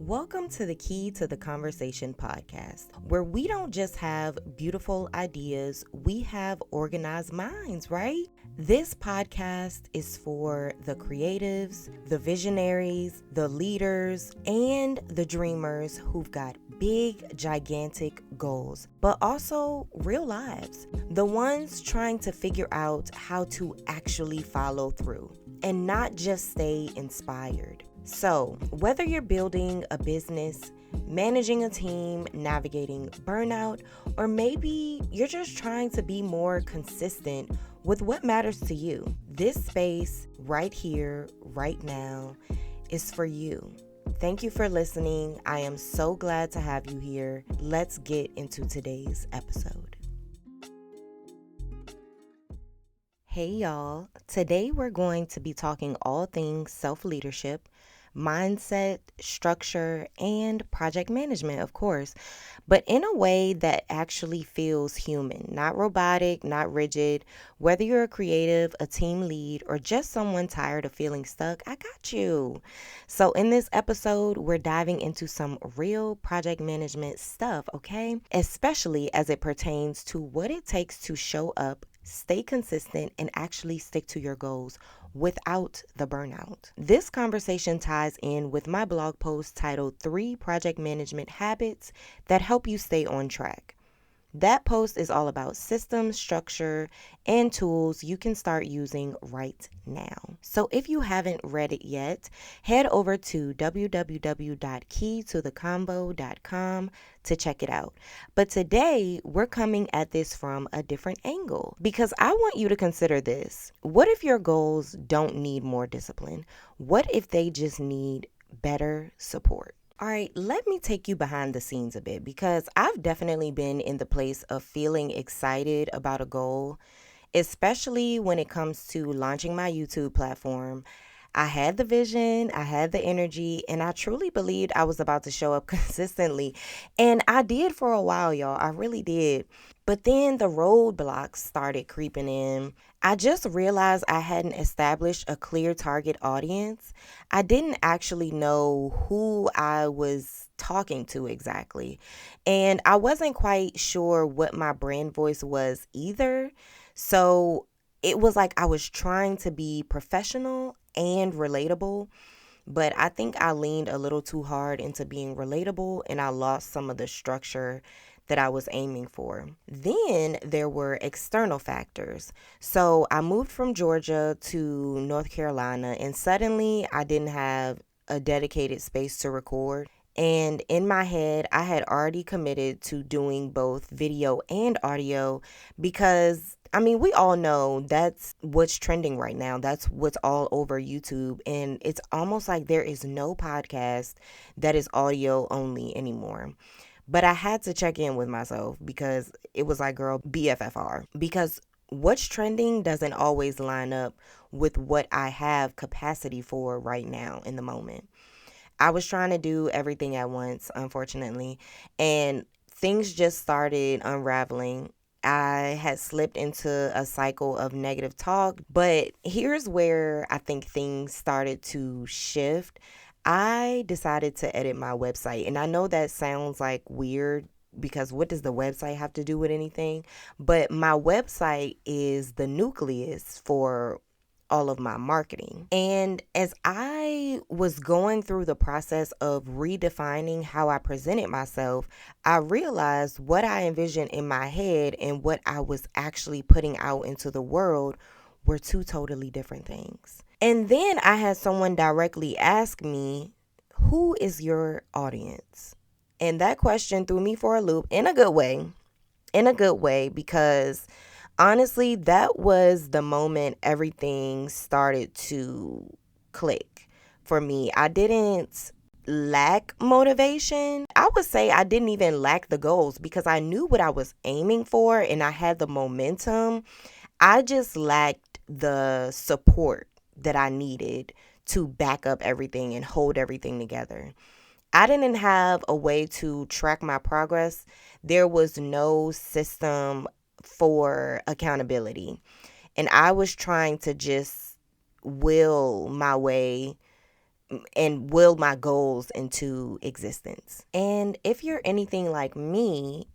Welcome to the Key to the Conversation podcast, where we don't just have beautiful ideas, we have organized minds, right? This podcast is for the creatives, the visionaries, the leaders, and the dreamers who've got big, gigantic goals, but also real lives. The ones trying to figure out how to actually follow through and not just stay inspired. So, whether you're building a business, managing a team, navigating burnout, or maybe you're just trying to be more consistent with what matters to you, this space right here, right now, is for you. Thank you for listening. I am so glad to have you here. Let's get into today's episode. Hey y'all, today we're going to be talking all things self-leadership, mindset, structure, and project management, of course, but in a way that actually feels human, not robotic, not rigid. Whether you're a creative, a team lead, or just someone tired of feeling stuck, I got you. So in this episode, we're diving into some real project management stuff, okay? Especially as it pertains to what it takes to show up, stay consistent, and actually stick to your goals without the burnout. This conversation ties in with my blog post titled 3 Project Management Habits That Help You Stay on Track. That post is all about systems, structure, and tools you can start using right now. So if you haven't read it yet, head over to www.keytotheconvo.com to check it out. But today, we're coming at this from a different angle because I want you to consider this. What if your goals don't need more discipline? What if they just need better support? All right, let me take you behind the scenes a bit because I've definitely been in the place of feeling excited about a goal, especially when it comes to launching my YouTube platform. I had the vision, I had the energy, and I truly believed I was about to show up consistently. And I did for a while, y'all. I really did. But then the roadblocks started creeping in. I just realized I hadn't established a clear target audience. I didn't actually know who I was talking to exactly. And I wasn't quite sure what my brand voice was either. So it was like I was trying to be professional and relatable, but I think I leaned a little too hard into being relatable and I lost some of the structure that I was aiming for. Then there were external factors. So I moved from Georgia to North Carolina and suddenly I didn't have a dedicated space to record. And in my head, I had already committed to doing both video and audio because, we all know that's what's trending right now. That's what's all over YouTube. And it's almost like there is no podcast that is audio only anymore. But I had to check in with myself because it was like, girl, BFFR. Because what's trending doesn't always line up with what I have capacity for right now in the moment. I was trying to do everything at once, unfortunately, and things just started unraveling. I had slipped into a cycle of negative talk, but here's where I think things started to shift. I decided to edit my website, and I know that sounds like weird because what does the website have to do with anything? But my website is the nucleus for all of my marketing. And as I was going through the process of redefining how I presented myself, I realized what I envisioned in my head and what I was actually putting out into the world were two totally different things. And then I had someone directly ask me, who is your audience? And that question threw me for a loop in a good way, because honestly, that was the moment everything started to click for me. I didn't lack motivation. I would say I didn't even lack the goals because I knew what I was aiming for and I had the momentum. I just lacked the support that I needed to back up everything and hold everything together. I didn't have a way to track my progress. There was no system for accountability. And I was trying to just will my way and will my goals into existence. And if you're anything like me,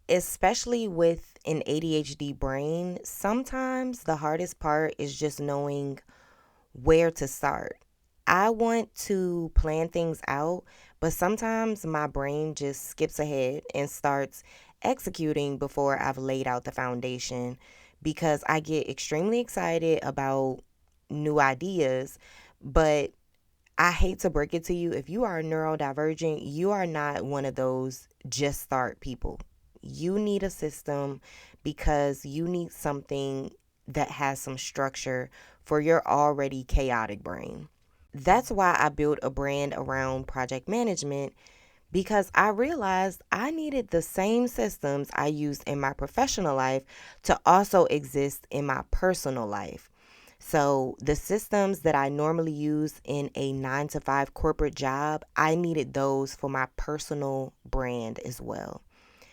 especially with an ADHD brain, sometimes the hardest part is just knowing where to start. I want to plan things out, but sometimes my brain just skips ahead and starts executing before I've laid out the foundation because I get extremely excited about new ideas, but I hate to break it to you. If you are neurodivergent, you are not one of those just start people. You need a system because you need something that has some structure for your already chaotic brain. That's why I built a brand around project management because I realized I needed the same systems I used in my professional life to also exist in my personal life. So, the systems that I normally use in a 9 to 5 corporate job, I needed those for my personal brand as well.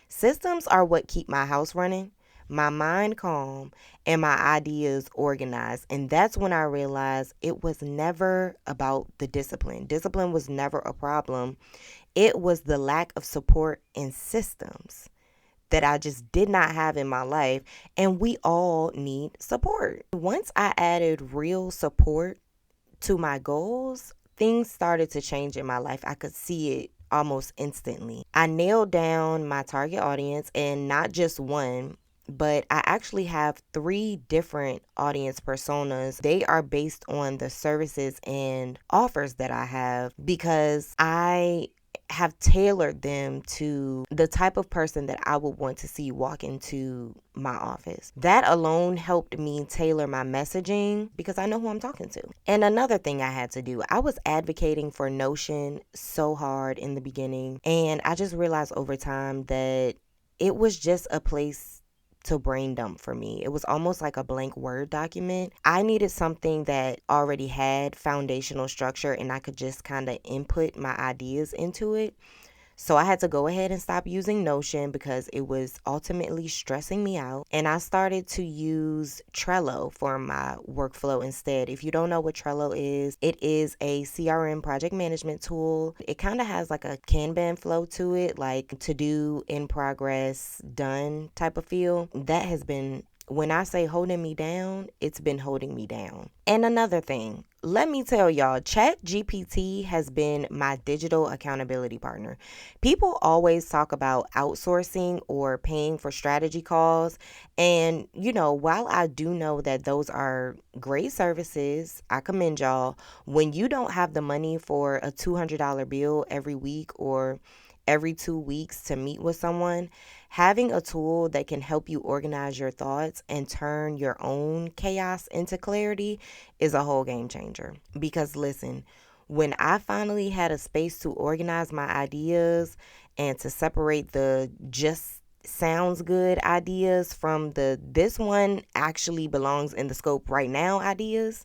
Systems are what keep my house running, my mind calm, and my ideas organized. And that's when I realized it was never about the discipline. Discipline was never a problem, it was the lack of support and systems that I just did not have in my life. And we all need support. Once I added real support to my goals, things started to change in my life. I could see it almost instantly. I nailed down my target audience and not just one. But I actually have 3 different audience personas. They are based on the services and offers that I have because I have tailored them to the type of person that I would want to see walk into my office. That alone helped me tailor my messaging because I know who I'm talking to. And another thing I had to do, I was advocating for Notion so hard in the beginning, and I just realized over time that it was just a place to brain dump for me. It was almost like a blank Word document. I needed something that already had foundational structure and I could just kind of input my ideas into it. So I had to go ahead and stop using Notion because it was ultimately stressing me out. And I started to use Trello for my workflow instead. If you don't know what Trello is, it is a CRM project management tool. It kind of has like a Kanban flow to it, like to do, in progress, done type of feel. That has been, when I say holding me down, it's been holding me down. And another thing, let me tell y'all, ChatGPT has been my digital accountability partner. People always talk about outsourcing or paying for strategy calls. And, while I do know that those are great services, I commend y'all. When you don't have the money for a $200 bill every week or every 2 weeks to meet with someone, having a tool that can help you organize your thoughts and turn your own chaos into clarity is a whole game changer. Because listen, when I finally had a space to organize my ideas and to separate the just sounds good ideas from the this one actually belongs in the scope right now ideas,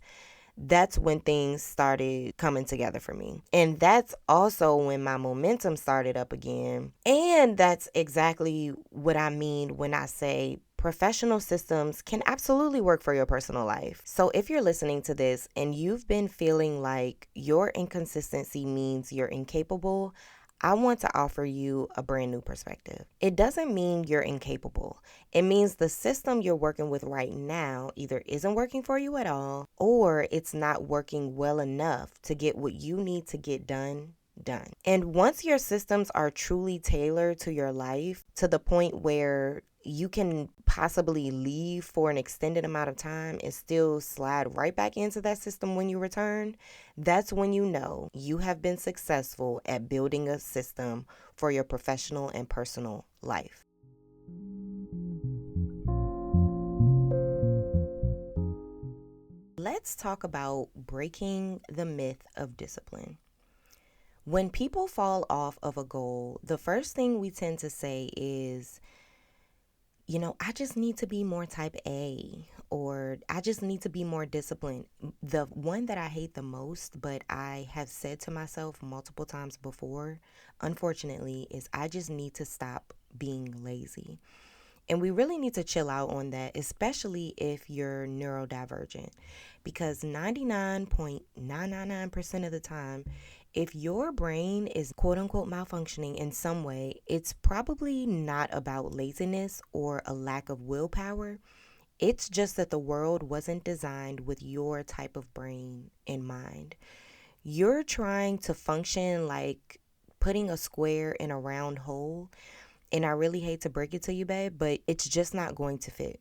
that's when things started coming together for me. And that's also when my momentum started up again. And that's exactly what I mean when I say professional systems can absolutely work for your personal life. So if you're listening to this and you've been feeling like your inconsistency means you're incapable, I want to offer you a brand new perspective. It doesn't mean you're incapable. It means the system you're working with right now either isn't working for you at all or it's not working well enough to get what you need to get done. And once your systems are truly tailored to your life to the point where you can possibly leave for an extended amount of time and still slide right back into that system when you return, that's when you know you have been successful at building a system for your professional and personal life. Let's talk about breaking the myth of discipline. When people fall off of a goal, the first thing we tend to say is, I just need to be more type A, or I just need to be more disciplined. The one that I hate the most, but I have said to myself multiple times before, unfortunately, is I just need to stop being lazy. And we really need to chill out on that, especially if you're neurodivergent, because 99.999% of the time, if your brain is quote unquote malfunctioning in some way, it's probably not about laziness or a lack of willpower. It's just that the world wasn't designed with your type of brain in mind. You're trying to function like putting a square in a round hole. And I really hate to break it to you, babe, but it's just not going to fit.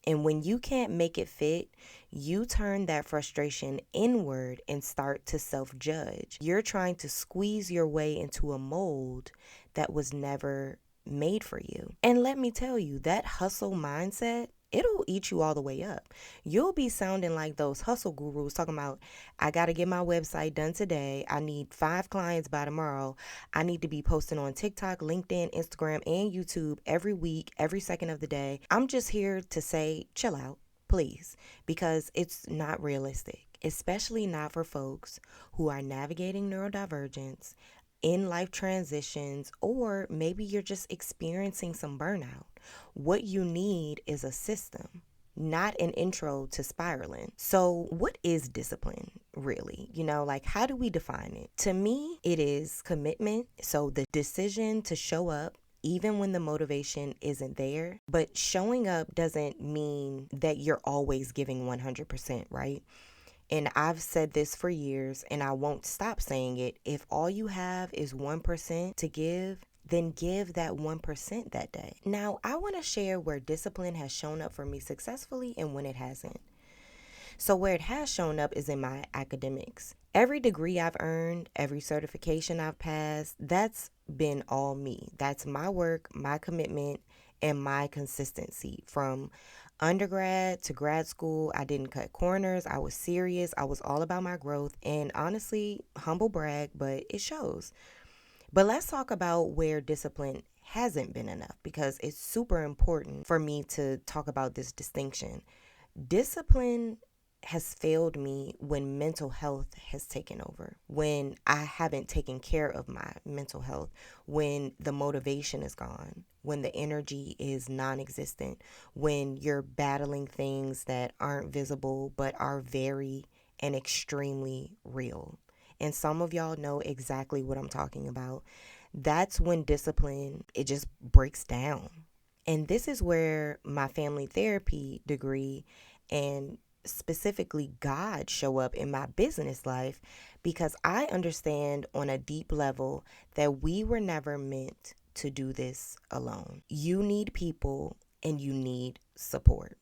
And when you can't make it fit, you turn that frustration inward and start to self judge. You're trying to squeeze your way into a mold that was never made for you. And let me tell you, that hustle mindset, it'll eat you all the way up. You'll be sounding like those hustle gurus talking about, I got to get my website done today. I need 5 clients by tomorrow. I need to be posting on TikTok, LinkedIn, Instagram, and YouTube every week, every second of the day. I'm just here to say, chill out, please, because it's not realistic, especially not for folks who are navigating neurodivergence, in life transitions, or maybe you're just experiencing some burnout. What you need is a system, not an intro to spiraling. So, what is discipline really? Like, how do we define it? To me, it is commitment. So, the decision to show up even when the motivation isn't there. But showing up doesn't mean that you're always giving 100%, right? And I've said this for years and I won't stop saying it. If all you have is 1% to give, then give that 1% that day. Now, I want to share where discipline has shown up for me successfully and when it hasn't. So, where it has shown up is in my academics. Every degree I've earned, every certification I've passed, that's been all me. That's my work, my commitment, and my consistency. From undergrad to grad school, I didn't cut corners. I was serious. I was all about my growth. And honestly, humble brag, but it shows. But let's talk about where discipline hasn't been enough, because it's super important for me to talk about this distinction. Discipline has failed me when mental health has taken over, when I haven't taken care of my mental health, when the motivation is gone, when the energy is non existent, when you're battling things that aren't visible but are very and extremely real. And some of y'all know exactly what I'm talking about. That's when discipline, it just breaks down. And this is where my family therapy degree and specifically God show up in my business life, because I understand on a deep level that we were never meant to do this alone. You need people and you need support.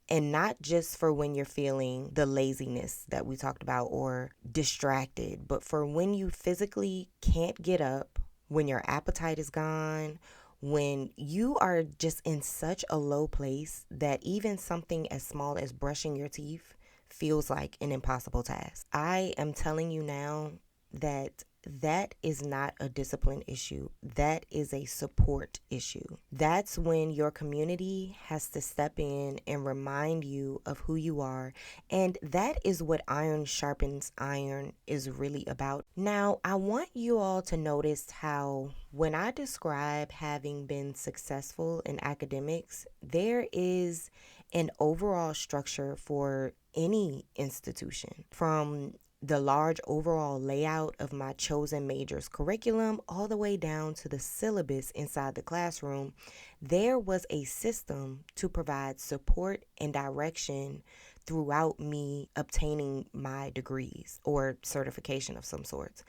And not just for when you're feeling the laziness that we talked about or distracted, but for when you physically can't get up, when your appetite is gone, when you are just in such a low place that even something as small as brushing your teeth feels like an impossible task. I am telling you now that that is not a discipline issue. That is a support issue. That's when your community has to step in and remind you of who you are. And that is what iron sharpens iron is really about. Now, I want you all to notice how when I describe having been successful in academics, there is an overall structure for any institution, from the large overall layout of my chosen major's curriculum all the way down to the syllabus inside the classroom. There was a system to provide support and direction throughout me obtaining my degrees or certification of some sorts.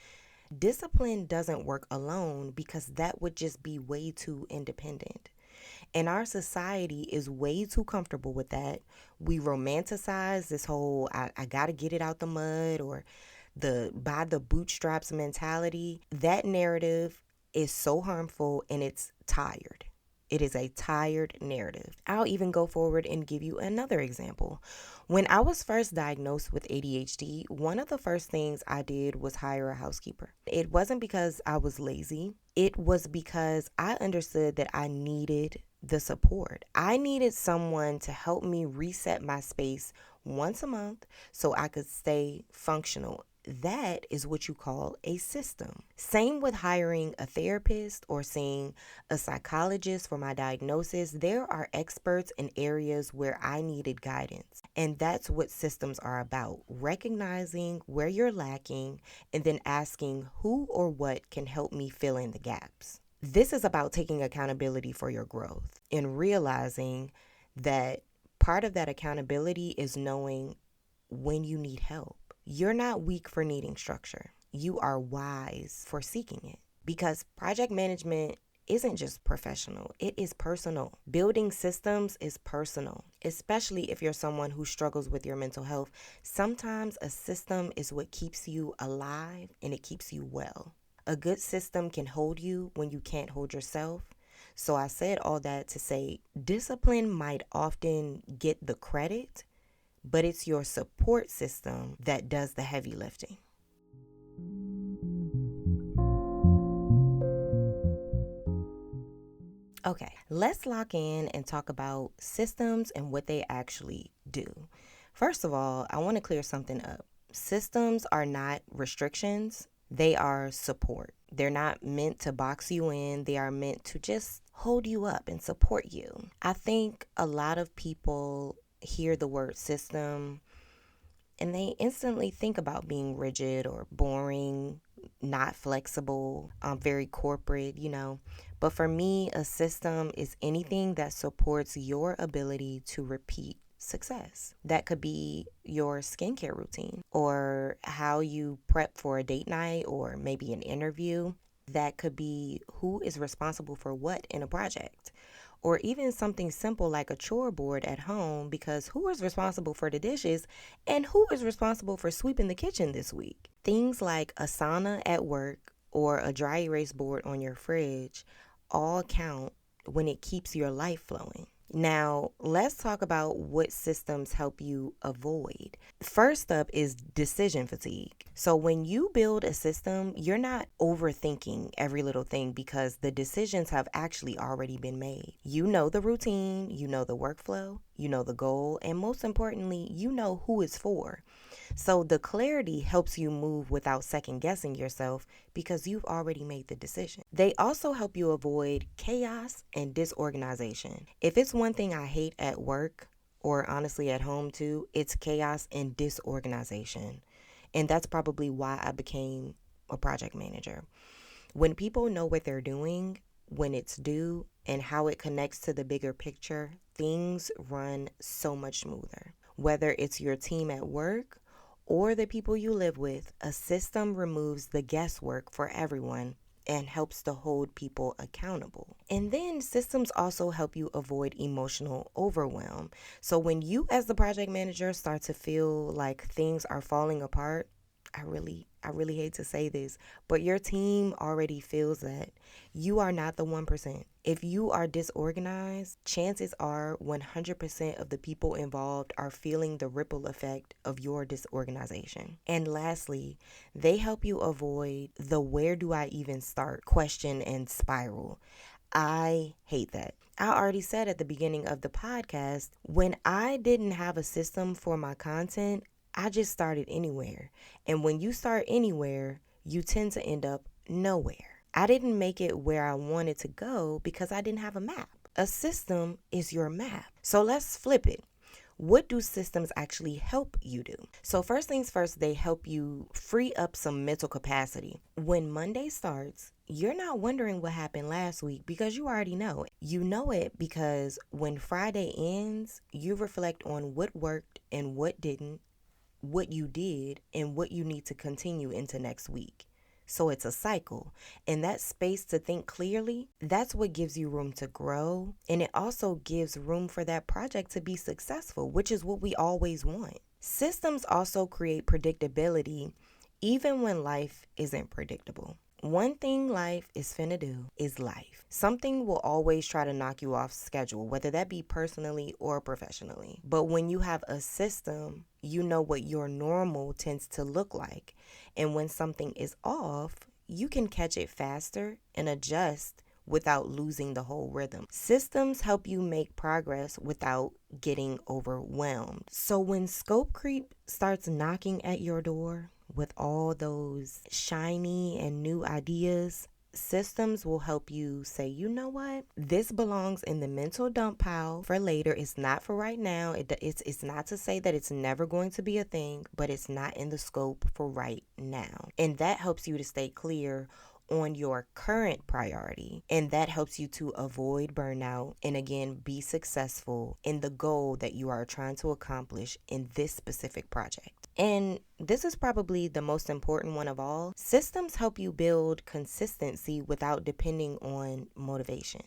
Discipline doesn't work alone because that would just be way too independent. And our society is way too comfortable with that. We romanticize this whole I gotta get it out the mud, or the by the bootstraps mentality. That narrative is so harmful and it's tired. It is a tired narrative. I'll even go forward and give you another example. When I was first diagnosed with ADHD, one of the first things I did was hire a housekeeper. It wasn't because I was lazy. It was because I understood that I needed the support. I needed someone to help me reset my space once a month so I could stay functional. that is what you call a system. Same with hiring a therapist or seeing a psychologist for my diagnosis. There are experts in areas where I needed guidance. And that's what systems are about, recognizing where you're lacking and then asking who or what can help me fill in the gaps. This is about taking accountability for your growth and realizing that part of that accountability is knowing when you need help. You're not weak for needing structure. You are wise for seeking it. Because project management isn't just professional, it is personal. Building systems is personal, especially if you're someone who struggles with your mental health. Sometimes a system is what keeps you alive and it keeps you well. A good system can hold you when you can't hold yourself. So I said all that to say discipline might often get the credit, but it's your support system that does the heavy lifting. Okay, let's lock in and talk about systems and what they actually do. First of all, I want to clear something up. Systems are not restrictions, they are support. They're not meant to box you in, they are meant to just hold you up and support you. I think a lot of people hear the word system and they instantly think about being rigid or boring, not flexible, very corporate. But for me, a system is anything that supports your ability to repeat success. That could be your skincare routine or how you prep for a date night or maybe an interview. That could be who is responsible for what in a project. Or even something simple like a chore board at home, because who is responsible for the dishes and who is responsible for sweeping the kitchen this week? Things like a sauna at work or a dry erase board on your fridge all count when it keeps your life flowing. Now, let's talk about what systems help you avoid. First up is decision fatigue. So, when you build a system, you're not overthinking every little thing because the decisions have actually already been made. You know the routine, you know the workflow, you know the goal, and most importantly, you know who it's for. So the clarity helps you move without second guessing yourself because you've already made the decision. They also help you avoid chaos and disorganization. If it's one thing I hate at work, or honestly at home too, it's chaos and disorganization. And that's probably why I became a project manager. When people know what they're doing, when it's due, and how it connects to the bigger picture, things run so much smoother. Whether it's your team at work or the people you live with, a system removes the guesswork for everyone and helps to hold people accountable. And then systems also help you avoid emotional overwhelm. So when you as the project manager start to feel like things are falling apart, I really hate to say this, but your team already feels that. You are not the 1%. If you are disorganized, chances are 100% of the people involved are feeling the ripple effect of your disorganization. And lastly, they help you avoid the where do I even start question and spiral. I hate that. I already said at the beginning of the podcast, when I didn't have a system for my content, I just started anywhere. And when you start anywhere, you tend to end up nowhere. I didn't make it where I wanted to go because I didn't have a map. A system is your map. So let's flip it. What do systems actually help you do? So first things first, they help you free up some mental capacity. When Monday starts, you're not wondering what happened last week because you already know. You know it because when Friday ends, you reflect on what worked and what didn't, what you did, and what you need to continue into next week. So it's a cycle. And that space to think clearly, that's what gives you room to grow. And it also gives room for that project to be successful, which is what we always want. Systems also create predictability, even when life isn't predictable. One thing life is finna do is life. Something will always try to knock you off schedule, whether that be personally or professionally. But when you have a system, you know what your normal tends to look like. And when something is off, you can catch it faster and adjust without losing the whole rhythm. Systems help you make progress without getting overwhelmed. So when scope creep starts knocking at your door, with all those shiny and new ideas, systems will help you say, you know what? This belongs in the mental dump pile for later. It's not for right now. It's not to say that it's never going to be a thing, but it's not in the scope for right now. And that helps you to stay clear on your current priority, and that helps you to avoid burnout and again be successful in the goal that you are trying to accomplish in this specific project. And this is probably the most important one of all. Systems help you build consistency without depending on motivation.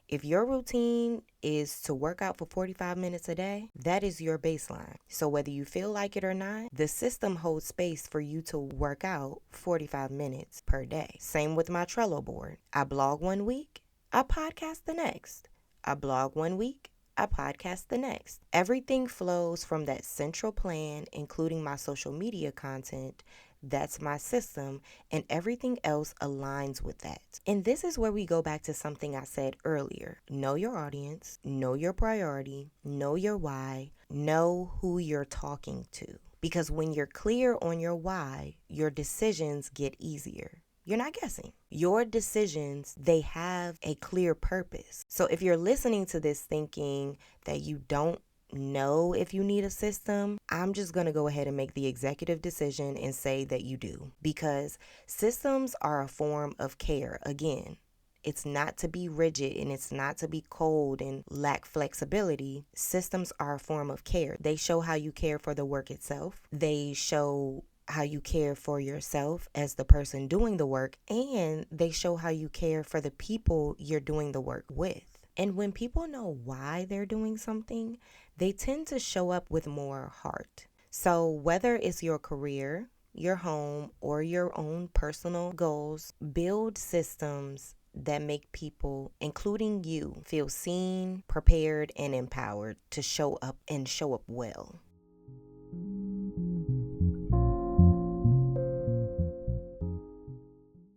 If your routine is to work out for 45 minutes a day, that is your baseline. So whether you feel like it or not, the system holds space for you to work out 45 minutes per day. Same with my Trello board. I blog one week, I podcast the next. I blog one week, I podcast the next. Everything flows from that central plan, including my social media content. That's my system, and everything else aligns with that. And this is where we go back to something I said earlier. Know your audience, know your priority, know your why, know who you're talking to. Because when you're clear on your why, your decisions get easier. You're not guessing. Your decisions, they have a clear purpose. So if you're listening to this thinking that you don't know if you need a system, I'm just going to go ahead and make the executive decision and say that you do. Because systems are a form of care. Again, it's not to be rigid and it's not to be cold and lack flexibility. Systems are a form of care. They show how you care for the work itself. They show how you care for yourself as the person doing the work, and they show how you care for the people you're doing the work with. And when people know why they're doing something, they tend to show up with more heart. So whether it's your career, your home, or your own personal goals, build systems that make people, including you, feel seen, prepared, and empowered to show up and show up well.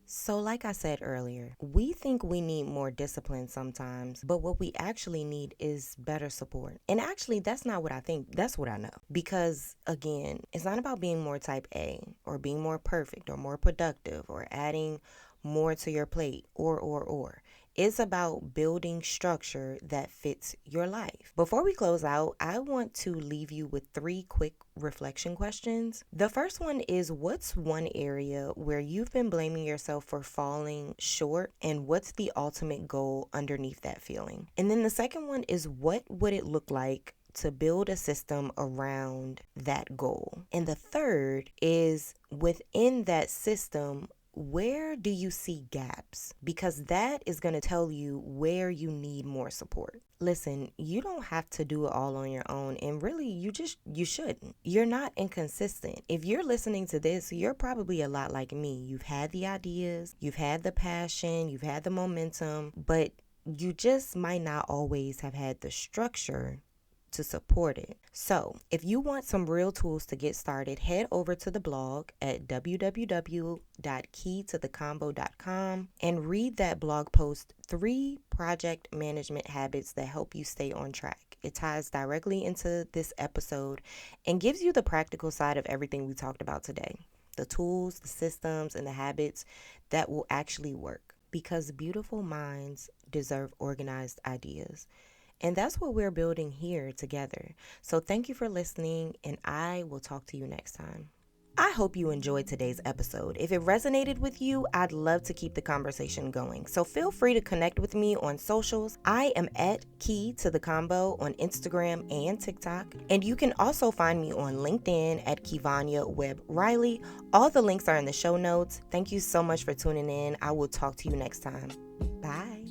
So like I said earlier, we think we need more discipline sometimes, but what we actually need is better support. And actually, that's not what I think. That's what I know. Because again, it's not about being more type A or being more perfect or more productive or adding more to your plate or. It's about building structure that fits your life. Before we close out, I want to leave you with 3 quick reflection questions. The first one is, what's one area where you've been blaming yourself for falling short, and what's the ultimate goal underneath that feeling? And then the second one is, what would it look like to build a system around that goal? And the third is, within that system, where do you see gaps? Because that is going to tell you where you need more support. Listen, you don't have to do it all on your own, and really you shouldn't. You're not inconsistent. If you're listening to this, you're probably a lot like me. You've had the ideas, you've had the passion, you've had the momentum, but you just might not always have had the structure to support it. So if you want some real tools to get started, head over to the blog at www.keytothecombo.com and read that blog post, 3 project management habits that help you stay on track. It ties directly into this episode and gives you the practical side of everything we talked about today. The tools, the systems, and the habits that will actually work, because beautiful minds deserve organized ideas. And that's what we're building here together. So thank you for listening, and I will talk to you next time. I hope you enjoyed today's episode. If it resonated with you, I'd love to keep the conversation going. So feel free to connect with me on socials. I am at Key to the Combo on Instagram and TikTok. And you can also find me on LinkedIn at Kivanya Webb Riley. All the links are in the show notes. Thank you so much for tuning in. I will talk to you next time. Bye.